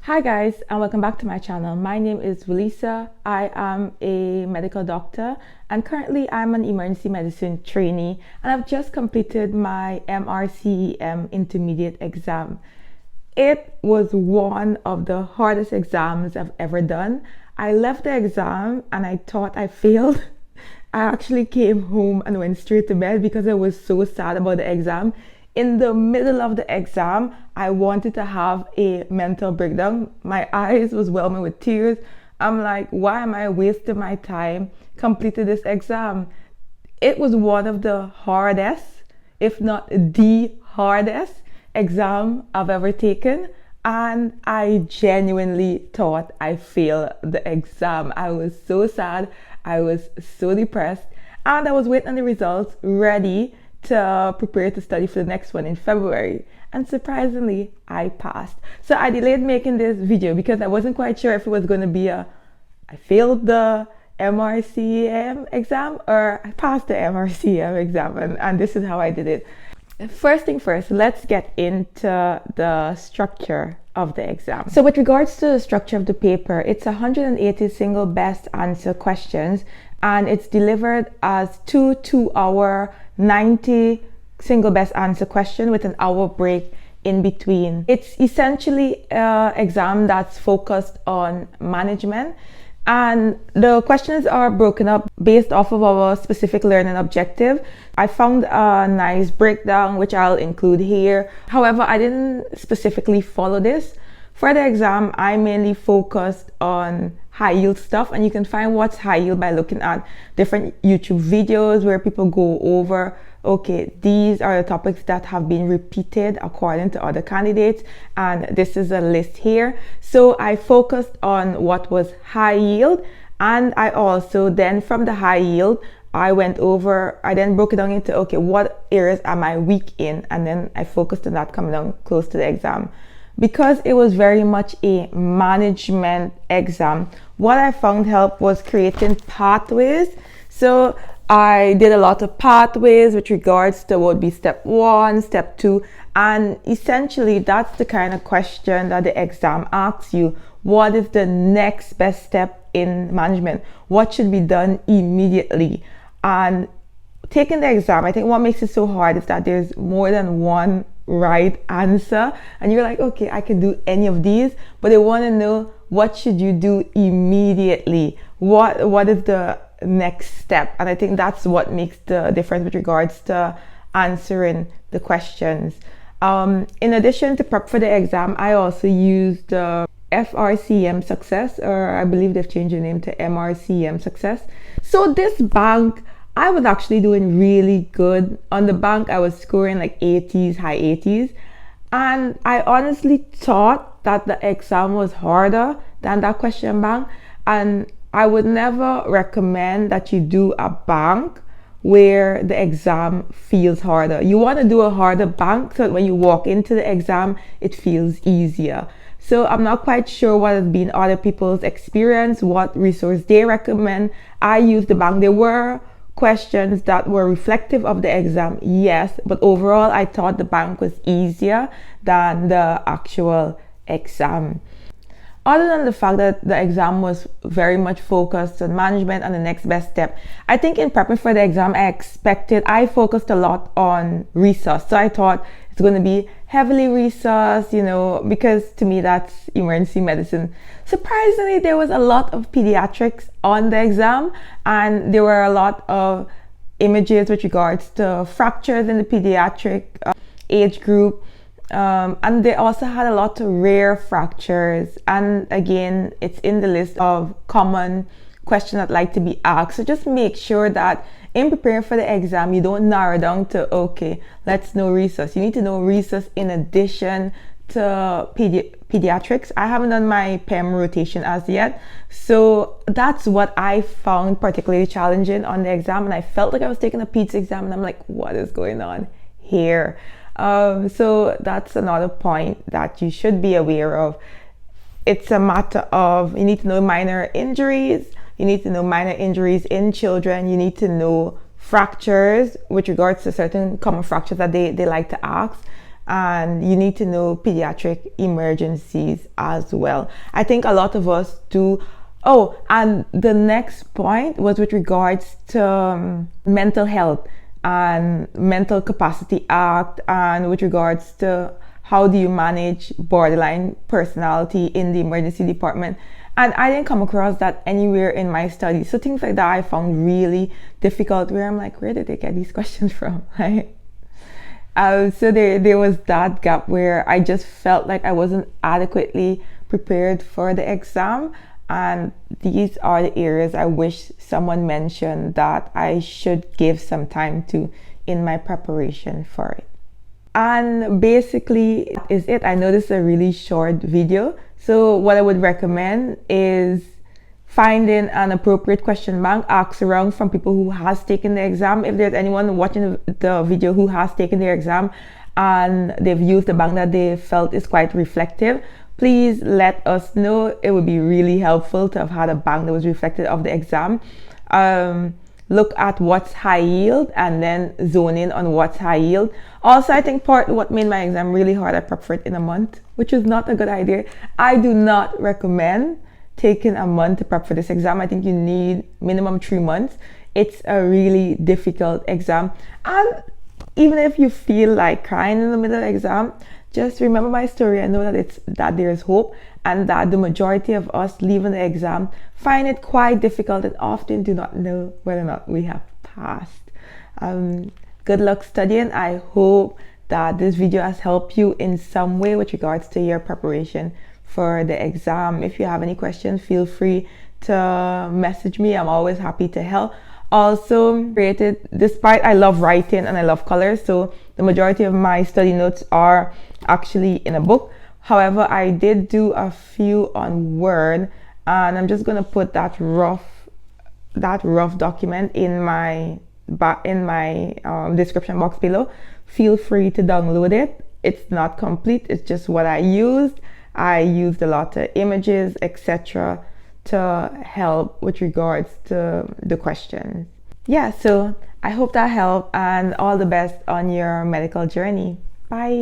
Hi guys, and welcome back to my channel. My name is Wallisa. I am a medical doctor and currently I'm an emergency medicine trainee, and I've just completed my MRCEM Intermediate exam. It was one of the hardest exams I've ever done. I left the exam and I thought I failed. I actually came home and went straight to bed because I was so sad about the exam. In the middle of the exam, I wanted to have a mental breakdown. My eyes was whelming with tears. I'm like, why am I wasting my time completing this exam? It was one of the hardest, if not the hardest exam I've ever taken. And I genuinely thought I failed the exam. I was so sad. I was so depressed. And I was waiting on the results, ready to prepare to study for the next one in February, and surprisingly I passed. So I delayed making this video because I wasn't quite sure if it was going to be I failed the MRCEM exam or I passed the MRCEM exam, and this is how I did it. First thing first, let's get into the structure of the exam. So with regards to the structure of the paper, it's 180 single best answer questions, and it's delivered as two 2-hour 90 single best answer question with an hour break in between. It's essentially an exam that's focused on management, and the questions are broken up based off of our specific learning objective. I found a nice breakdown which I'll include here. However, I didn't specifically follow this. For the exam, I mainly focused on high yield stuff, and you can find what's high yield by looking at different YouTube videos where people go over, okay, these are the topics that have been repeated according to other candidates, and this is a list here. So I focused on what was high yield, and I also then from the high yield, I then broke it down into, okay, what areas am I weak in, and then I focused on that coming down close to the exam. Because it was very much a management exam, what I found help was creating pathways. So I did a lot of pathways with regards to what would be step 1, step 2, and essentially that's the kind of question that the exam asks you. What is the next best step in management? What should be done immediately? And taking the exam, I think what makes it so hard is that there's more than one right answer, and you're like, okay, I can do any of these, but they want to know what should you do immediately, what is the next step. And I think that's what makes the difference with regards to answering the questions. In addition to prep for the exam, I also used FRCM Success, or I believe they've changed the name to MRCEM Success. So this bank, I was actually doing really good. On the bank, I was scoring like 80s, high 80s. And I honestly thought that the exam was harder than that question bank. And I would never recommend that you do a bank where the exam feels harder. You want to do a harder bank so that when you walk into the exam, it feels easier. So I'm not quite sure what has been other people's experience, what resource they recommend. I used the bank. There were questions that were reflective of the exam, yes, but overall I thought the bank was easier than the actual exam. Other than the fact that the exam was very much focused on management and the next best step, I think in prepping for the exam, I focused a lot on resource. So I thought it's going to be heavily resource, because to me that's emergency medicine. Surprisingly, there was a lot of pediatrics on the exam, and there were a lot of images with regards to fractures in the pediatric age group. And they also had a lot of rare fractures, and again, it's in the list of common questions that like to be asked. So just make sure that in preparing for the exam, you don't narrow down to, okay, let's know resource. You need to know resource in addition to pediatrics. I haven't done my PEM rotation as yet, so that's what I found particularly challenging on the exam, and I felt like I was taking a peds exam, and I'm like, what is going on here? So that's another point that you should be aware of. It's a matter of, you need to know minor injuries, you need to know minor injuries in children, you need to know fractures with regards to certain common fractures that they like to ask. and you need to know pediatric emergencies as well. I think a lot of us do. Oh, and the next point was with regards to mental health and Mental Capacity Act, and with regards to how do you manage borderline personality in the emergency department. And I didn't come across that anywhere in my study. So things like that I found really difficult, where I'm like, where did they get these questions from? Right? So there was that gap where I just felt like I wasn't adequately prepared for the exam. And these are the areas I wish someone mentioned that I should give some time to in my preparation for it. And basically that is it. I know this is a really short video. So what I would recommend is finding an appropriate question bank, ask around from people who has taken the exam. If there's anyone watching the video who has taken their exam and they've used the bank that they felt is quite reflective, please let us know. It would be really helpful to have had a bank that was reflective of the exam. Look at what's high yield and then zone in on what's high yield. Also, I think what made my exam really hard, I prepped for it in a month, which is not a good idea. I do not recommend taking a month to prep for this exam. I think you need minimum 3 months. It's a really difficult exam. And even if you feel like crying in the middle of the exam, just remember my story and know that there's hope, and that the majority of us leaving the exam find it quite difficult and often do not know whether or not we have passed. Good luck studying. I hope that this video has helped you in some way with regards to your preparation for the exam. If you have any questions, feel free to message me. I'm always happy to help. Also despite I love writing and I love colors, so the majority of my study notes are actually in a book. However, I did do a few on Word, and I'm just gonna put that rough document in my description box below. Feel free to download it. It's not complete, it's just what I used. I used a lot of images, etc., to help with regards to the questions. Yeah, so I hope that helped, and all the best on your medical journey. Bye.